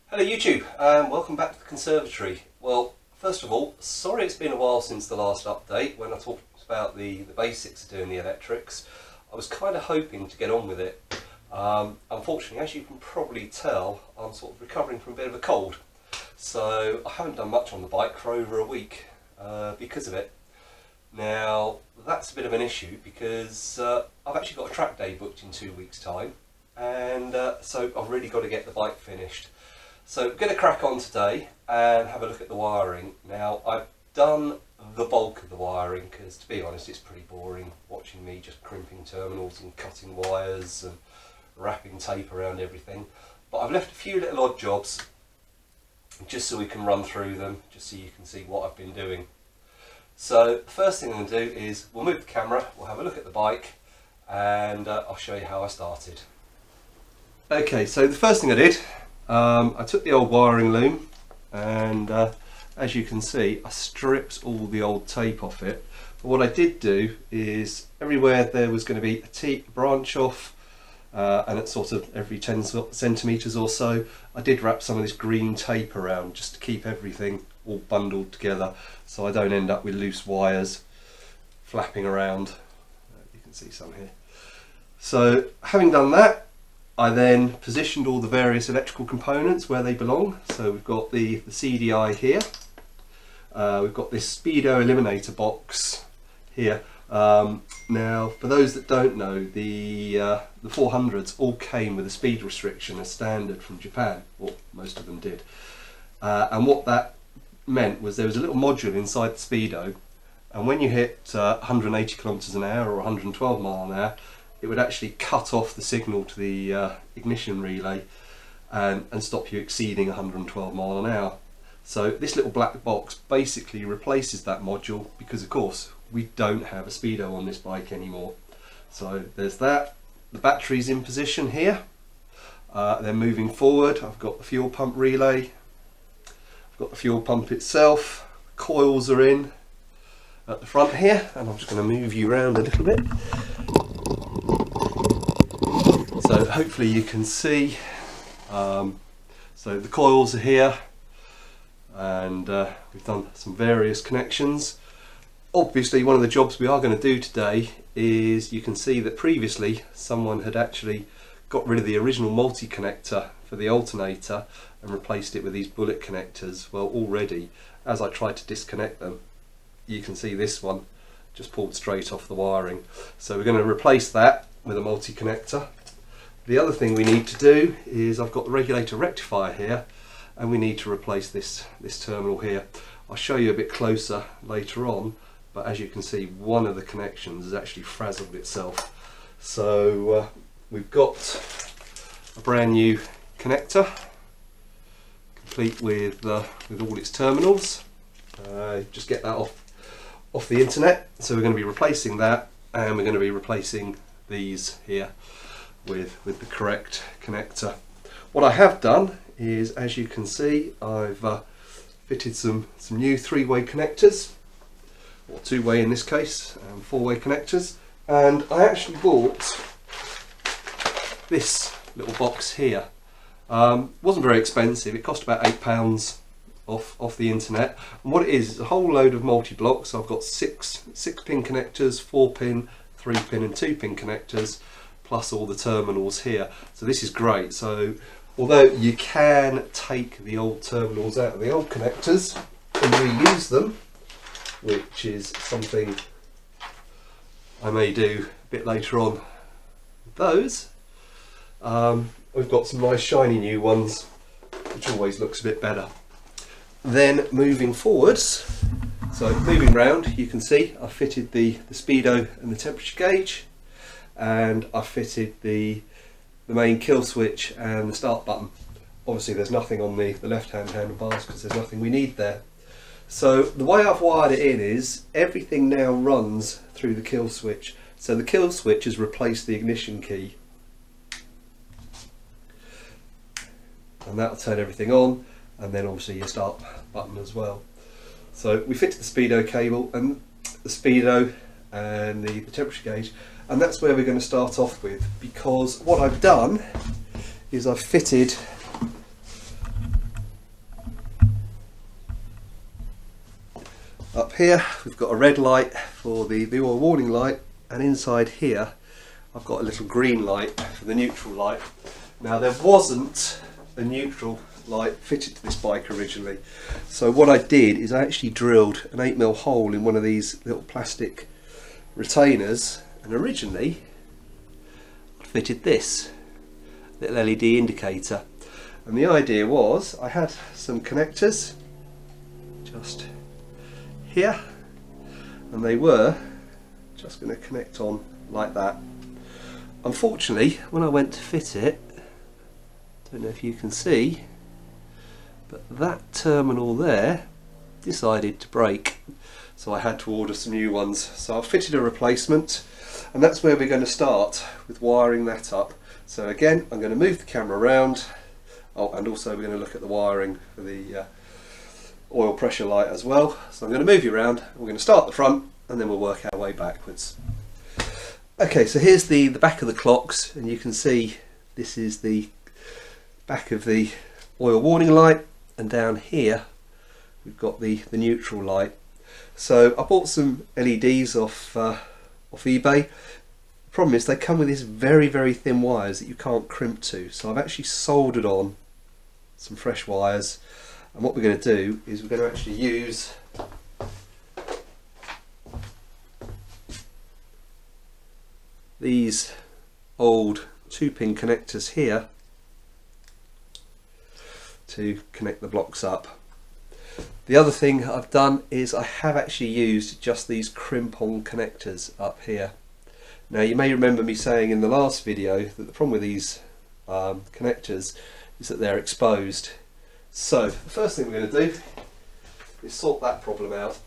Hello YouTube, and welcome back to the conservatory. Well, first of all, sorry it's been a while since the last update when I talked about the basics of doing the electrics. I was kind of hoping to get on with it. Unfortunately, as you can probably tell, I'm sort of recovering from a bit of a cold. So I haven't done much on the bike for over a week because of it. Now, that's a bit of an issue because I've actually got a track day booked in 2 weeks' time, and so I've really got to get the bike finished. So I'm going to crack on today and have a look at the wiring. Now, I've done the bulk of the wiring because, to be honest, it's pretty boring watching me just crimping terminals and cutting wires and wrapping tape around everything. But I've left a few little odd jobs just so we can run through them, just so you can see what I've been doing. So the first thing I'm going to do is we'll move the camera, we'll have a look at the bike, and I'll show you how I started. Okay, so the first thing I did, I took the old wiring loom and as you can see I stripped all the old tape off it. But what I did do is everywhere there was going to be a branch off and at sort of every 10 centimetres or so, I did wrap some of this green tape around just to keep everything all bundled together so I don't end up with loose wires flapping around. You can see some here. So having done that, I then positioned all the various electrical components where they belong. So we've got the CDI here, we've got this speedo eliminator box here. Now, for those that don't know, the 400s all came with a speed restriction as standard from Japan, or most of them did. And what that meant was there was a little module inside the speedo, and when you hit 180 kilometers an hour or 112 mile an hour, it would actually cut off the signal to the ignition relay and stop you exceeding 112 mile an hour. So this little black box basically replaces that module because, of course, we don't have a speedo on this bike anymore. So there's that. The battery's in position here. Then moving forward, I've got the fuel pump relay. I've got the fuel pump itself. Coils are in at the front here, and I'm just going to move you around a little bit. So hopefully you can see, so the coils are here, and we've done some various connections. Obviously one of the jobs we are going to do today is, you can see that previously someone had actually got rid of the original multi-connector for the alternator and replaced it with these bullet connectors. Well, already as I tried to disconnect them, you can see this one just pulled straight off the wiring. So we're going to replace that with a multi-connector. The other thing we need to do is, I've got the regulator rectifier here, and we need to replace this terminal here. I'll show you a bit closer later on, but as you can see, one of the connections has actually frazzled itself. So we've got a brand new connector, complete with all its terminals. Just get that off the internet. So we're going to be replacing that, and we're going to be replacing these here with the correct connector. What I have done is, as you can see, I've fitted some new three-way connectors, or two-way in this case, and four-way connectors, and I actually bought this little box here. Wasn't very expensive, it cost about £8 off the internet, and what it is a whole load of multi-blocks. So I've got six pin connectors, 4-pin, 3-pin and 2-pin connectors, plus all the terminals here. So this is great. So although you can take the old terminals out of the old connectors and reuse them, which is something I may do a bit later on with those, we've got some nice shiny new ones, which always looks a bit better. Then moving forwards, so moving round, you can see I've fitted the speedo and the temperature gauge, and I've fitted the main kill switch and the start button. Obviously there's nothing on the left hand handlebars because there's nothing we need there. So the way I've wired it in is everything now runs through the kill switch. So the kill switch has replaced the ignition key, and that'll turn everything on, and then obviously your start button as well. So we fitted the speedo cable and the speedo and the temperature gauge, and that's where we're going to start off with, because what I've done is I've fitted here we've got a red light for the oil warning light, and inside here I've got a little green light for the neutral light. Now there wasn't a neutral light fitted to this bike originally, so what I did is I actually drilled an 8mm hole in one of these little plastic retainers, and originally I fitted this little LED indicator, and the idea was I had some connectors just here, and they were just going to connect on like that. Unfortunately, when I went to fit it, don't know if you can see, but that terminal there decided to break, so I had to order some new ones. So I've fitted a replacement, and that's where we're going to start with wiring that up. So again, I'm going to move the camera around. Oh, and also we're going to look at the wiring for the oil pressure light as well. So I'm going to move you around, we're going to start at the front, and then we'll work our way backwards. Okay, so here's the back of the clocks, and you can see this is the back of the oil warning light, and down here we've got the neutral light. So I bought some LEDs off eBay. Problem is they come with these very thin wires that you can't crimp to, so I've actually soldered on some fresh wires, and what we're going to do is we're going to actually use these old 2-pin connectors here to connect the blocks up. The other thing I've done is I have actually used just these crimp-on connectors up here. Now you may remember me saying in the last video that the problem with these connectors is that they're exposed. So the first thing we're going to do is sort that problem out.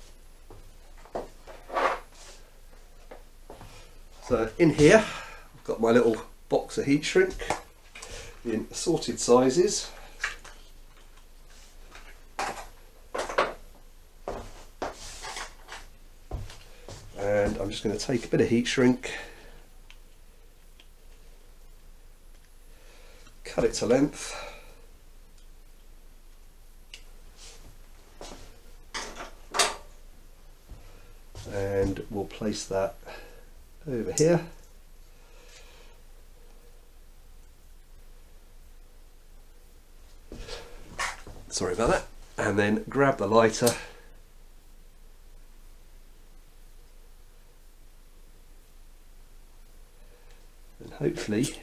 So in here I've got my little box of heat shrink in assorted sizes. And I'm just going to take a bit of heat shrink, cut it to length, and we'll place that over here. Sorry about that. And then grab the lighter and hopefully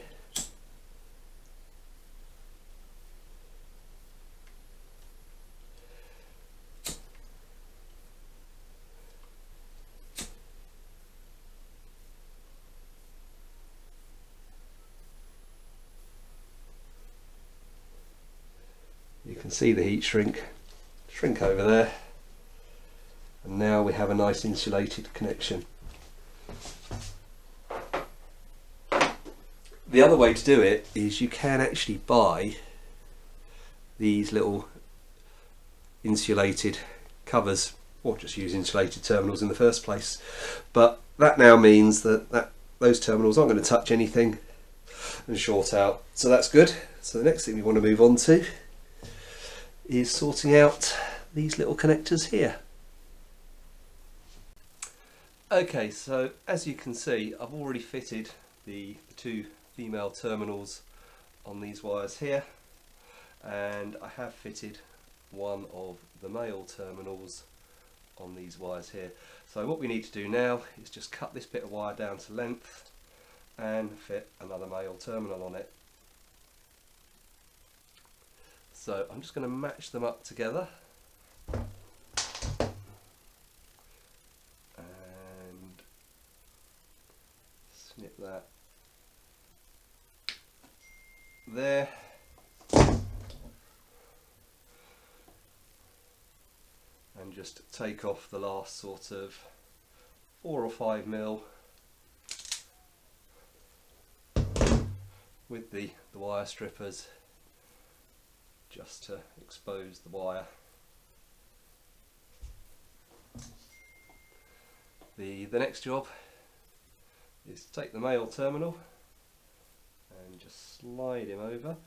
you can see the heat shrink over there, and now we have a nice insulated connection. The other way to do it is you can actually buy these little insulated covers, or just use insulated terminals in the first place, but that now means that those terminals aren't going to touch anything and short out, so that's good. So the next thing we want to move on to is sorting out these little connectors here. Okay, so as you can see, I've already fitted the two female terminals on these wires here, and I have fitted one of the male terminals on these wires here. So what we need to do now is just cut this bit of wire down to length and fit another male terminal on it. So I'm just going to match them up together and snip that there. And just take off the last sort of 4 or 5 mil with the wire strippers, just to expose the wire. The next job is to take the male terminal and just slide him over,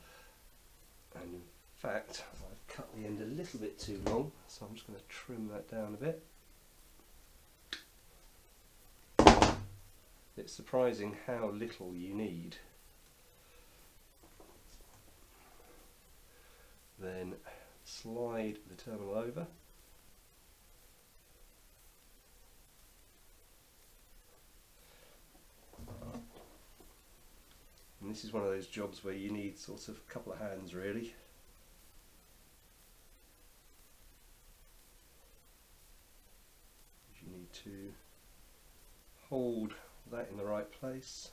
and in fact I've cut the end a little bit too long, so I'm just going to trim that down a bit. It's surprising how little you need. Then slide the terminal over. And this is one of those jobs where you need sort of a couple of hands really. You need to hold that in the right place.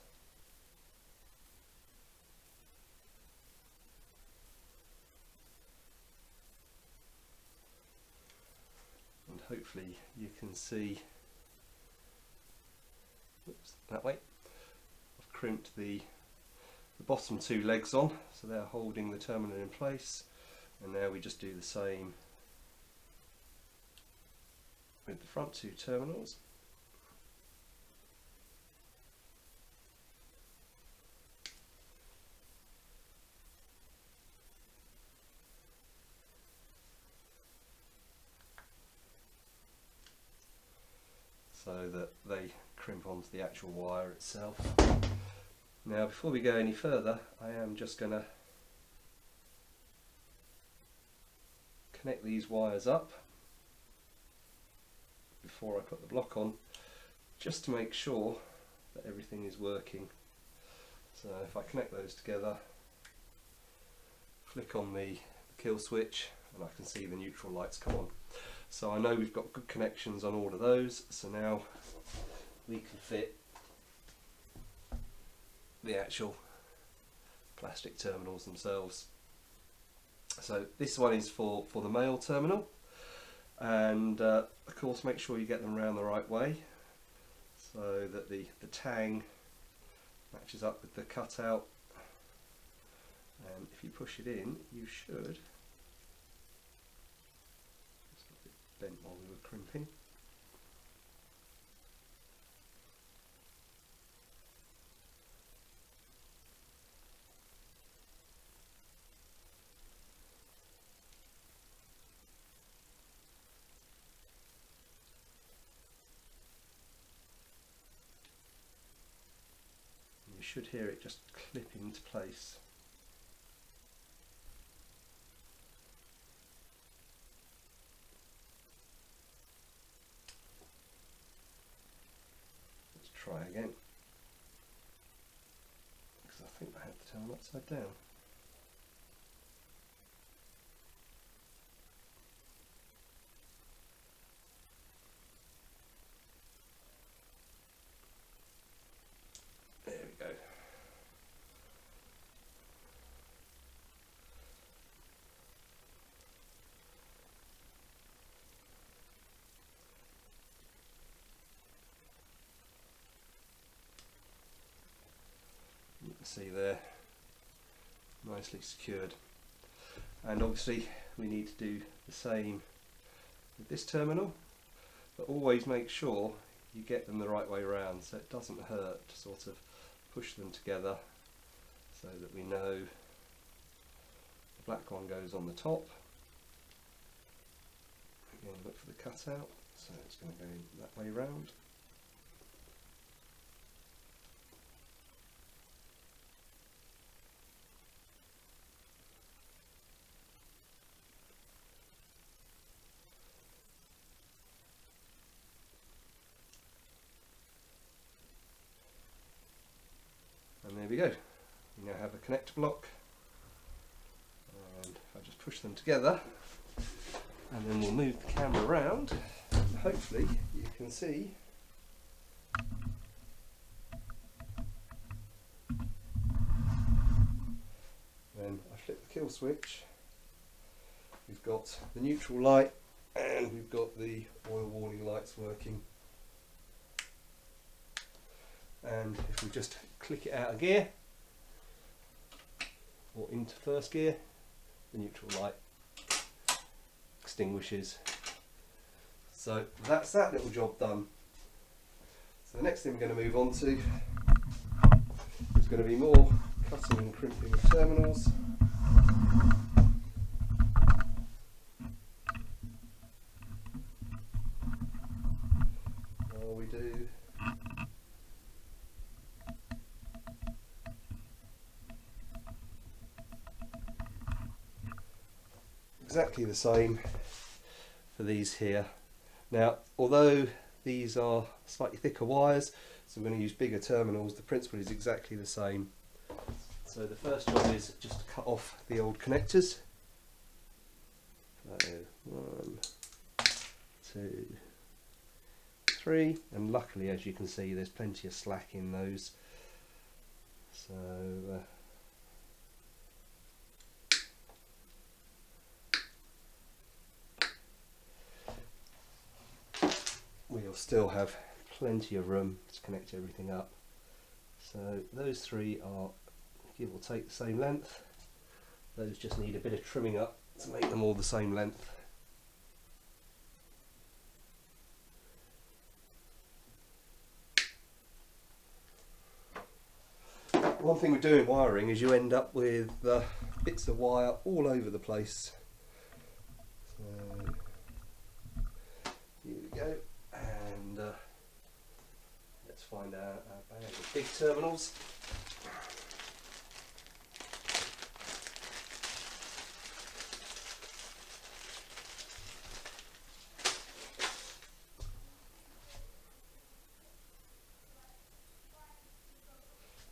And hopefully you can see, oops, that way, I've crimped the bottom two legs on, so they're holding the terminal in place, and now we just do the same with the front two terminals. So that they crimp onto the actual wire itself. Now before we go any further, I am just going to connect these wires up before I put the block on, just to make sure that everything is working. So if I connect those together, flick on the kill switch, and I can see the neutral lights come on. So I know we've got good connections on all of those, so now we can fit the actual plastic terminals themselves. So this one is for the male terminal, and of course make sure you get them around the right way so that the tang matches up with the cutout, and if you push it in you should, it's a bit bent while we were crimping. You should hear it just clip into place. Let's try again, because I think I have to turn them upside down. There we go. You can see there, nicely secured. And obviously we need to do the same with this terminal, but always make sure you get them the right way around, so it doesn't hurt to sort of push them together so that we know the black one goes on the top. Again, look for the cutout, so it's going to go that way round. And there we go. We now have a connector block, and if I just push them together, and then we'll move the camera around, hopefully you can see when I flip the kill switch, we've got the neutral light and we've got the oil warning lights working. And if we just click it out of gear or into first gear, the neutral light extinguishes. So that's that little job done. So the next thing we're going to move on to is going to be more cutting and crimping of terminals. While we do exactly the same for these here. Now, although these are slightly thicker wires, so we're going to use bigger terminals, the principle is exactly the same. So the first job is just to cut off the old connectors. So 1, 2, 3, and luckily, as you can see, there's plenty of slack in those. So we'll still have plenty of room to connect everything up. So those 3 are, give or take, the same length. Those just need a bit of trimming up to make them all the same length. One thing we do in wiring is you end up with bits of wire all over the place. So here we go, and let's find our bag of big terminals.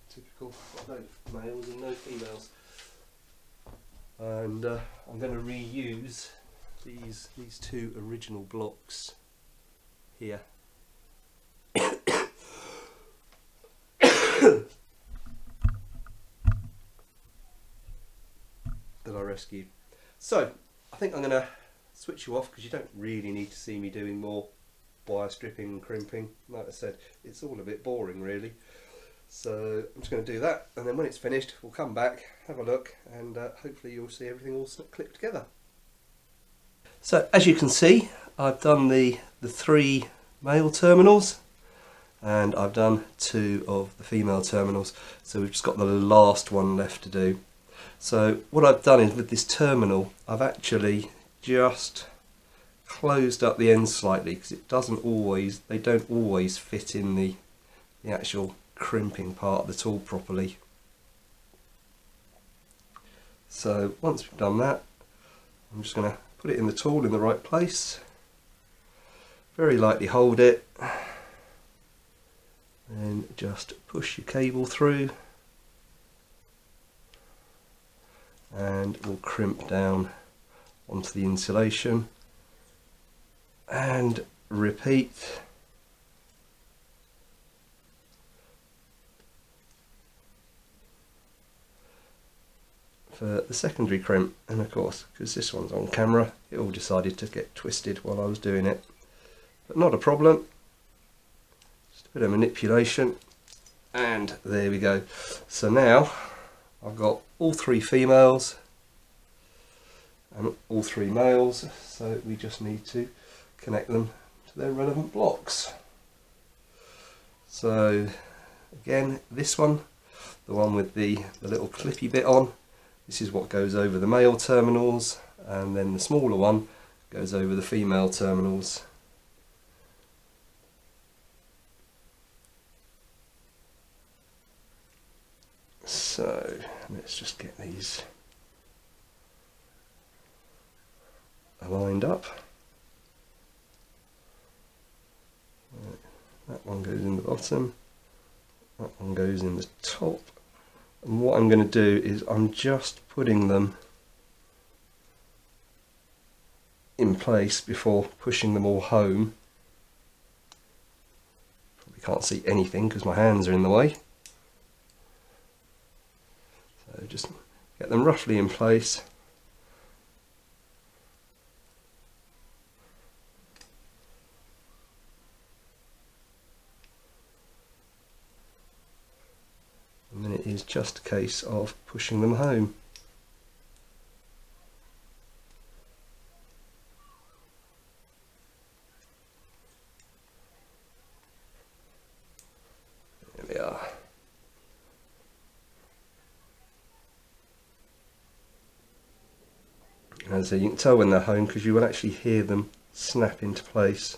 Typical, no males and no females. And I'm going to reuse these 2 original blocks here. That I rescued. So I think I'm going to switch you off because you don't really need to see me doing more wire stripping and crimping. Like I said, it's all a bit boring really. So I'm just going to do that, and then when it's finished we'll come back, have a look, and hopefully you'll see everything all clipped together. So as you can see, I've done the 3 male terminals and I've done 2 of the female terminals, so we've just got the last one left to do. So what I've done is with this terminal I've actually just closed up the ends slightly because they don't always fit in the actual crimping part of the tool properly. So once we've done that, I'm just going to put it in the tool in the right place, very lightly hold it, and just push your cable through, and we'll crimp down onto the insulation and repeat. For the secondary crimp, and of course because this one's on camera it all decided to get twisted while I was doing it, but not a problem, just a bit of manipulation and there we go. So now I've got all 3 females and all 3 males, so we just need to connect them to their relevant blocks. So again, this one, the one with the little clippy bit on, this is what goes over the male terminals, and then the smaller one goes over the female terminals. So let's just get these aligned up. That one goes in the bottom, that one goes in the top. And what I'm going to do is I'm just putting them in place before pushing them all home. Probably can't see anything because my hands are in the way. So just get them roughly in place. And then it is just a case of pushing them home. There we are. And so you can tell when they're home because you will actually hear them snap into place.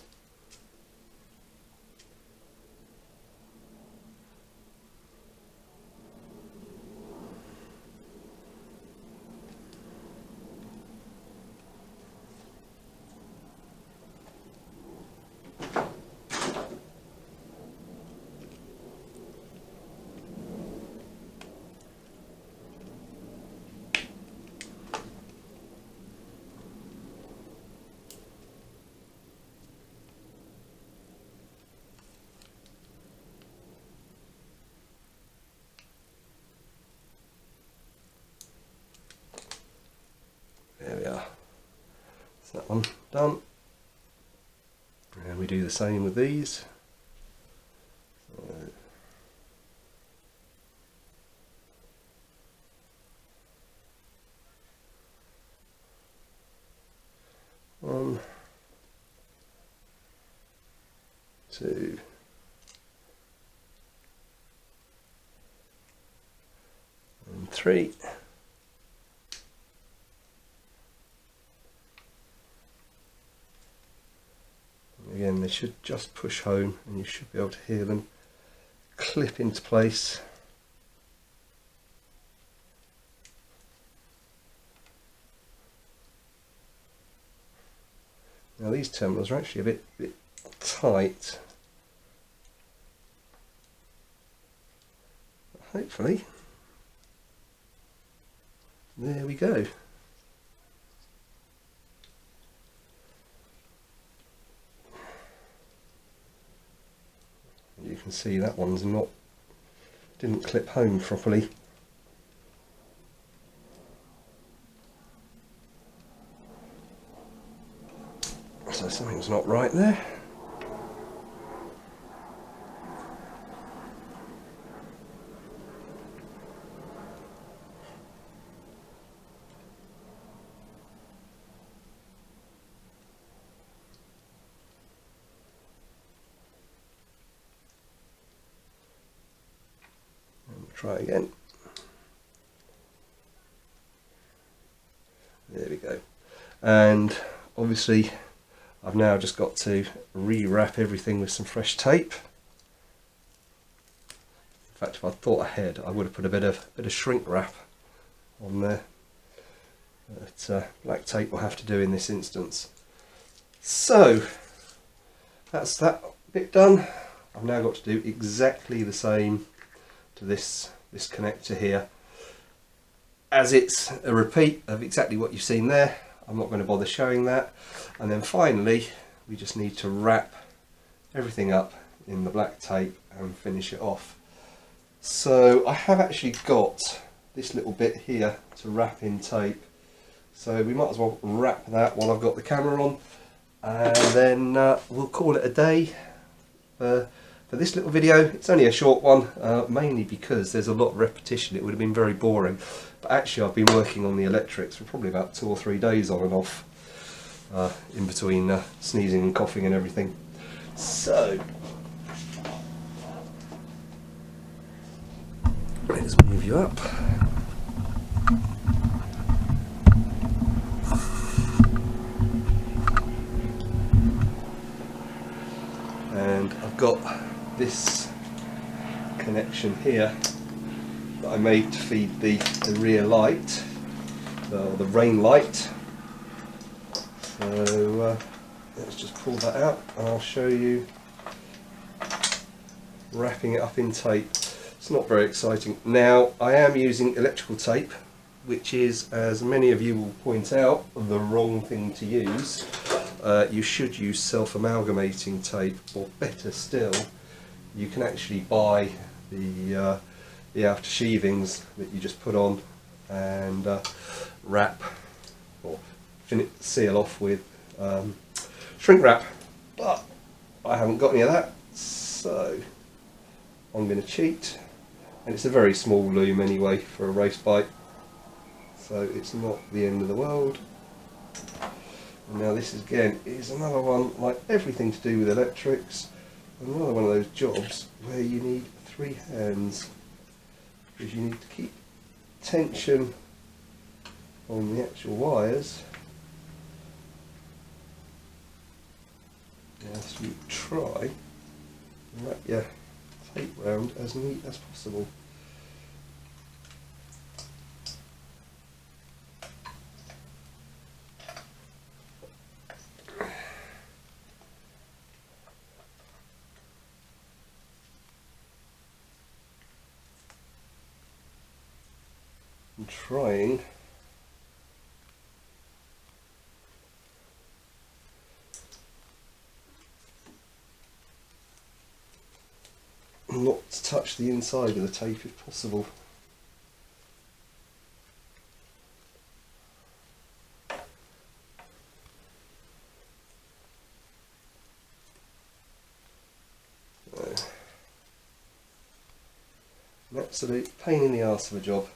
So that one done. And we do the same with these. One, two, and three. Again, they should just push home and you should be able to hear them clip into place. Now these terminals are actually a bit tight. Hopefully, there we go. You can see that one's didn't clip home properly. So something's not right there. Try again. There we go. And obviously I've now just got to rewrap everything with some fresh tape. In fact, if I'd thought ahead, I would have put a bit of shrink wrap on there. But black tape will have to do in this instance. So that's that bit done. I've now got to do exactly the same to this connector here, as it's a repeat of exactly what you've seen there. I'm not going to bother showing that. And then finally we just need to wrap everything up in the black tape and finish it off. So I have actually got this little bit here to wrap in tape, so we might as well wrap that while I've got the camera on, and then we'll call it a day for this little video. It's only a short one, mainly because there's a lot of repetition. It would have been very boring, but actually I've been working on the electrics for probably about 2 or 3 days on and off, in between sneezing and coughing and everything. So let's move you up. And I've got this connection here that I made to feed the rear light, the rain light. So let's just pull that out and I'll show you wrapping it up in tape. It's not very exciting. Now I am using electrical tape, which is, as many of you will point out, the wrong thing to use. You should use self-amalgamating tape, or better still, you can actually buy the outer sheathings that you just put on and wrap or seal off with shrink wrap, but I haven't got any of that, so I'm going to cheat. And it's a very small loom anyway for a race bike, so it's not the end of the world. And now this again is another one, like everything to do with electrics, another one of those jobs where you need 3 hands, because you need to keep tension on the actual wires whilst you try and wrap your tape round as neat as possible. I'm trying not to touch the inside of the tape if possible. An absolute pain in the arse of a job.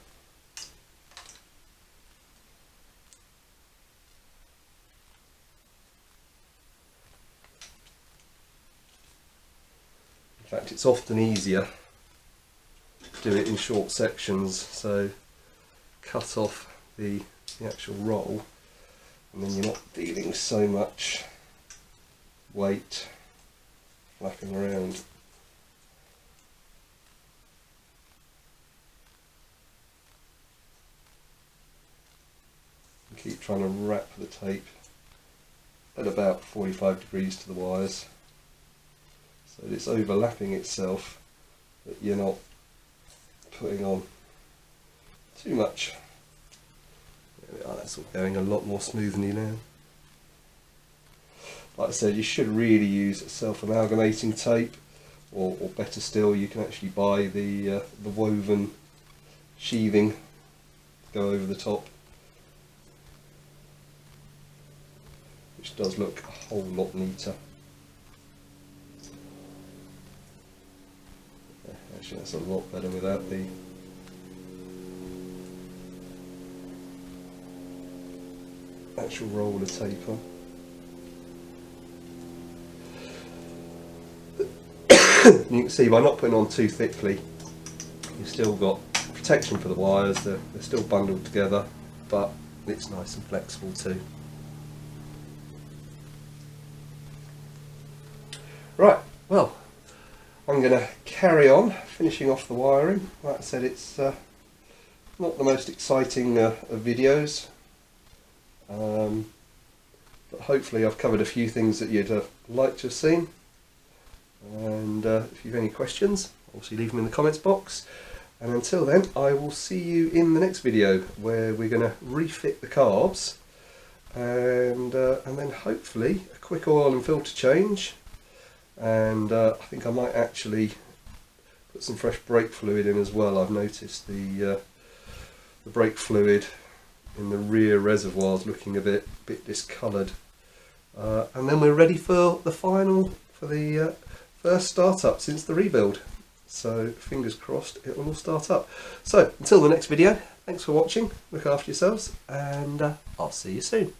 In fact, it's often easier to do it in short sections, so cut off the actual roll, and then you're not dealing so much weight flapping around. And keep trying to wrap the tape at about 45 degrees to the wires, so that it's overlapping itself, but you're not putting on too much. There we are, that's all going a lot more smoothly now. Like I said, you should really use self-amalgamating tape, or better still, you can actually buy the woven sheathing to go over the top, which does look a whole lot neater. Actually, that's a lot better without the actual roll of tape on. You can see by not putting on too thickly, you've still got protection for the wires. They're still bundled together, but it's nice and flexible too. Right, well, I'm going to carry on finishing off the wiring. Like I said, it's not the most exciting of videos, but hopefully I've covered a few things that you'd like to have seen. And if you have any questions, obviously leave them in the comments box. And until then, I will see you in the next video, where we're going to refit the carbs, and then hopefully a quick oil and filter change. And I think I might actually put some fresh brake fluid in as well. I've noticed the brake fluid in the rear reservoirs looking a bit discoloured. And then we're ready for the first startup since the rebuild. So fingers crossed it will all start up. So until the next video, thanks for watching, look after yourselves, and I'll see you soon.